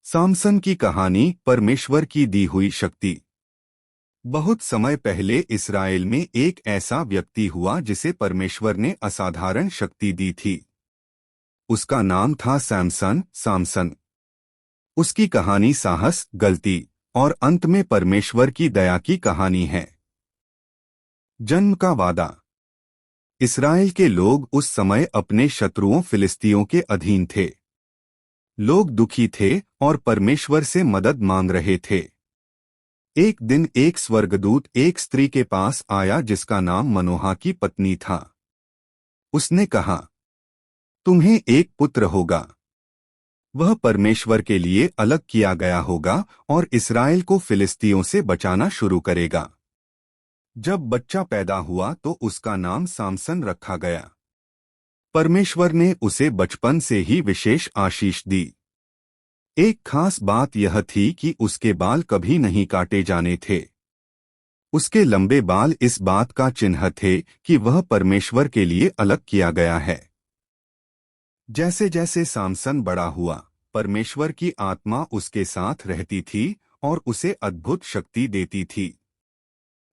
सामसन की कहानी, परमेश्वर की दी हुई शक्ति। बहुत समय पहले इस्राएल में एक ऐसा व्यक्ति हुआ जिसे परमेश्वर ने असाधारण शक्ति दी थी। उसका नाम था सामसन। उसकी कहानी साहस, गलती और अंत में परमेश्वर की दया की कहानी है। जन्म का वादा। इस्राएल के लोग उस समय अपने शत्रुओं फिलिस्तियों के अधीन थे। लोग दुखी थे और परमेश्वर से मदद मांग रहे थे। एक दिन एक स्वर्गदूत एक स्त्री के पास आया जिसका नाम मनोहा की पत्नी था। उसने कहा, तुम्हें एक पुत्र होगा। वह परमेश्वर के लिए अलग किया गया होगा और इस्राएल को फिलिस्तियों से बचाना शुरू करेगा। जब बच्चा पैदा हुआ तो उसका नाम सामसन रखा गया। परमेश्वर ने उसे बचपन से ही विशेष आशीष दी। एक खास बात यह थी कि उसके बाल कभी नहीं काटे जाने थे। उसके लंबे बाल इस बात का चिन्ह थे कि वह परमेश्वर के लिए अलग किया गया है। जैसे जैसे सामसन बड़ा हुआ, परमेश्वर की आत्मा उसके साथ रहती थी और उसे अद्भुत शक्ति देती थी।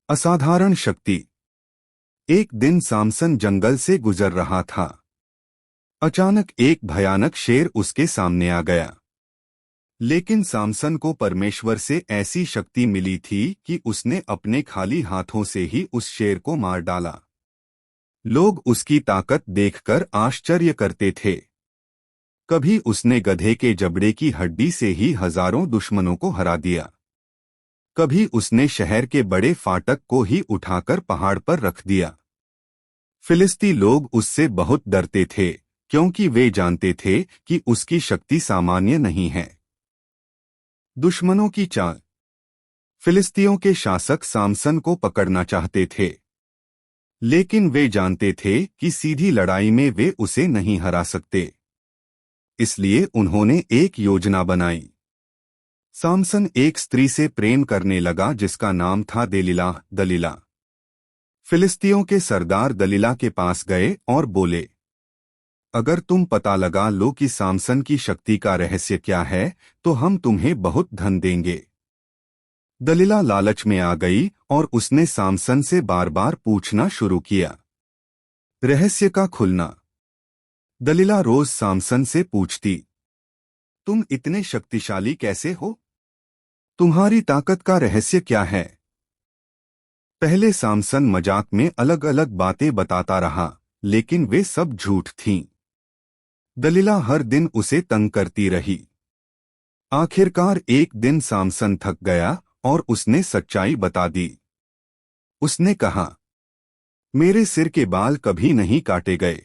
असाधारण शक्ति। एक दिन सामसन जंगल से गुजर रहा था। अचानक एक भयानक शेर उसके सामने आ गया। लेकिन सामसन को परमेश्वर से ऐसी शक्ति मिली थी कि उसने अपने खाली हाथों से ही उस शेर को मार डाला। लोग उसकी ताकत देखकर आश्चर्य करते थे। कभी उसने गधे के जबड़े की हड्डी से ही हजारों दुश्मनों को हरा दिया। कभी उसने शहर के बड़े फाटक को ही उठाकर पहाड़ पर रख दिया। फिलिस्ती लोग उससे बहुत डरते थे क्योंकि वे जानते थे कि उसकी शक्ति सामान्य नहीं है। दुश्मनों की चाल। फिलिस्तियों के शासक सामसन को पकड़ना चाहते थे, लेकिन वे जानते थे कि सीधी लड़ाई में वे उसे नहीं हरा सकते। इसलिए उन्होंने एक योजना बनाई। सामसन एक स्त्री से प्रेम करने लगा जिसका नाम था दलीला। फिलिस्तियों के सरदार दलीला के पास गए और बोले, अगर तुम पता लगा लो कि सामसन की शक्ति का रहस्य क्या है तो हम तुम्हें बहुत धन देंगे। दलीला लालच में आ गई और उसने सामसन से बार बार पूछना शुरू किया। रहस्य का खुलना। दलीला रोज सामसन से पूछती, तुम इतने शक्तिशाली कैसे हो? तुम्हारी ताकत का रहस्य क्या है? पहले सामसन मजाक में अलग अलग बातें बताता रहा, लेकिन वे सब झूठ थीं। दलीला हर दिन उसे तंग करती रही। आखिरकार एक दिन सामसन थक गया और उसने सच्चाई बता दी। उसने कहा, मेरे सिर के बाल कभी नहीं काटे गए।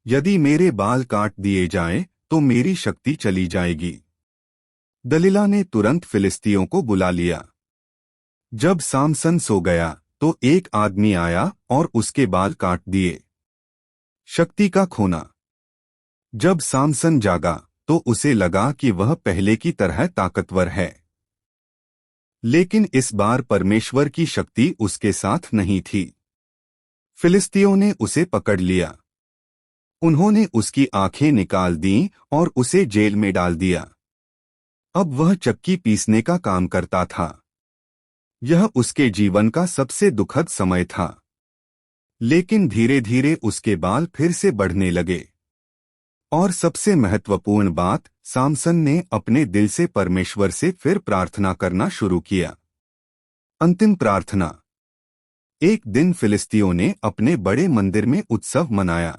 यदि मेरे बाल काट दिए जाएं, तो मेरी शक्ति चली जाएगी। दलीला ने तुरंत फिलिस्तियों को बुला लिया। जब सामसन सो गया तो एक आदमी आया और उसके बाल काट दिए। शक्ति का खोना। जब सामसन जागा तो उसे लगा कि वह पहले की तरह ताकतवर है, लेकिन इस बार परमेश्वर की शक्ति उसके साथ नहीं थी। फिलिस्तियों ने उसे पकड़ लिया। उन्होंने उसकी आंखें निकाल दीं और उसे जेल में डाल दिया। अब वह चक्की पीसने का काम करता था। यह उसके जीवन का सबसे दुखद समय था। लेकिन धीरे धीरे उसके बाल फिर से बढ़ने लगे। और सबसे महत्वपूर्ण बात, सामसन ने अपने दिल से परमेश्वर से फिर प्रार्थना करना शुरू किया। अंतिम प्रार्थना। एक दिन फिलिस्तियों ने अपने बड़े मंदिर में उत्सव मनाया।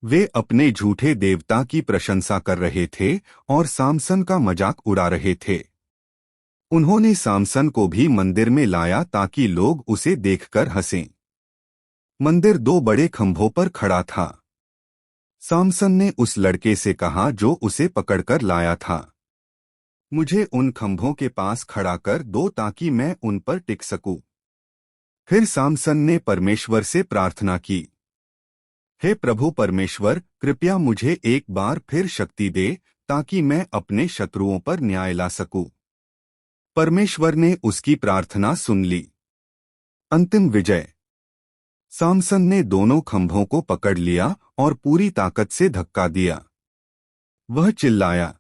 वे अपने झूठे देवता की प्रशंसा कर रहे थे और सामसन का मजाक उड़ा रहे थे। उन्होंने सामसन को भी मंदिर में लाया ताकि लोग उसे देखकर हंसें। मंदिर दो बड़े खंभों पर खड़ा था। सामसन ने उस लड़के से कहा जो उसे पकड़कर लाया था, मुझे उन खंभों के पास खड़ा कर दो ताकि मैं उन पर टिक सकूं। फिर सामसन ने परमेश्वर से प्रार्थना की, हे प्रभु परमेश्वर, कृपया मुझे एक बार फिर शक्ति दे ताकि मैं अपने शत्रुओं पर न्याय ला सकूं। परमेश्वर ने उसकी प्रार्थना सुन ली। अंतिम विजय। सामसन ने दोनों खंभों को पकड़ लिया और पूरी ताकत से धक्का दिया। वह चिल्लाया,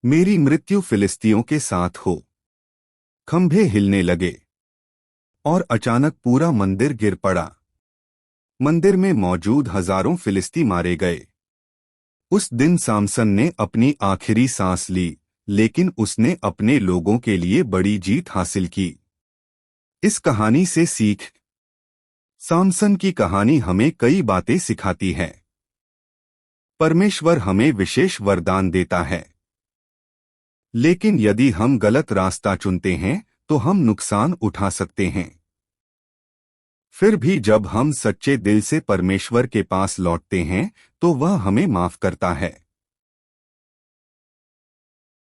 मेरी मृत्यु फिलिस्तियों के साथ हो। खंभे हिलने लगे और अचानक पूरा मंदिर गिर पड़ा। मंदिर में मौजूद हजारों फिलिस्ती मारे गए। उस दिन सामसन ने अपनी आखिरी सांस ली, लेकिन उसने अपने लोगों के लिए बड़ी जीत हासिल की। इस कहानी से सीख। सामसन की कहानी हमें कई बातें सिखाती है। परमेश्वर हमें विशेष वरदान देता है, लेकिन यदि हम गलत रास्ता चुनते हैं तो हम नुकसान उठा सकते हैं। फिर भी जब हम सच्चे दिल से परमेश्वर के पास लौटते हैं तो वह हमें माफ करता है।